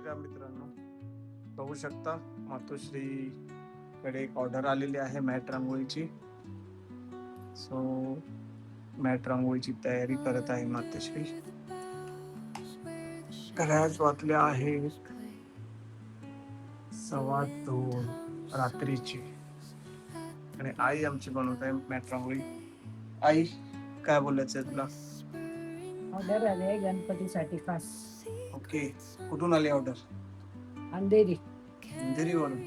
श्रीराम मित्रांनो, बघू शकता मातोश्री कडे एक ऑर्डर आलेली आहे मॅट रांगोळीची. सो मॅट रांगोळीची तयारी करत आहे मातोश्री. घड्याळ वाजले आहेत 2:15 रात्रीची आणि आई आमची बनवत आहे मॅट रांगोळी. आई, काय बोलायचं तुला? ऑर्डर आले गणपतीसाठी खास. ओके, कुठून आली ऑर्डर? अंधेरी. वरून.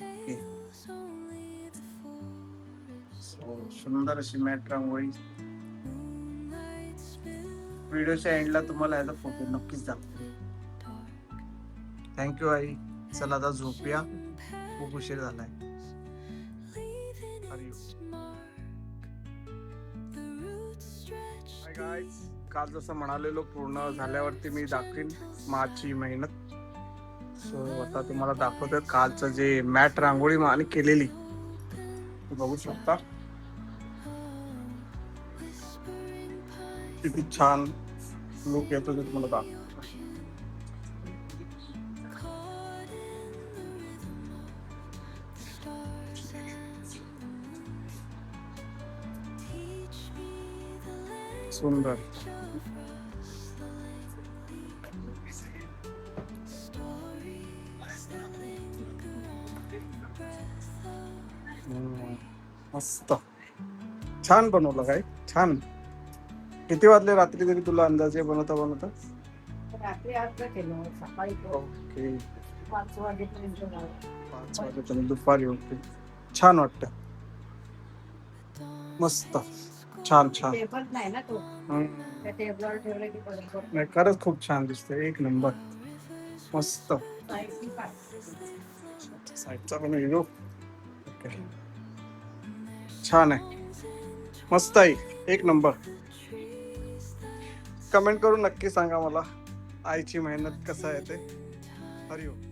ओके, सुंदर अशी मॅट रांगोळी. व्हिडिओच्या एंडला तुम्हाला याचा फोटो नक्कीच दाखवतो. थँक्यू आई. चला आता झोपूया, खूप उशीर झालाय. हाय गाईज, काल जसं म्हणालेलो पूर्ण झाल्यावरती मी दाखवीन माझी मेहनत. सो आता तुम्हाला दाखवतोय कालचं जे मॅट रांगोळी माने केलेली, बघू शकता किती छान लुक येतो ते तुम्हाला दाखवतो. सुंदर. मस्त छान बनवलं काय छान. किती वाजले रात्री तरी तुला अंदाजे बनवता? रात्री अर्ध केलं, सकाळी ओके, 5 वाजेपर्यंत झालं. 5 वाजेपर्यंत दुपारी होते. छान वाटत, मस्त छान छान. टेबल नाही ना तो, त्या टेबलवर ठेवलं की बरोबर. नाही, खरंच खूप छान दिसतंय, एक नंबर मस्त. साईडचा पण व्हिडिओ ओके, छान आहे, मस्त आहे, एक नंबर. कमेंट करून नक्की सांगा मला आईची मेहनत कसं आहे ते. हरिओम.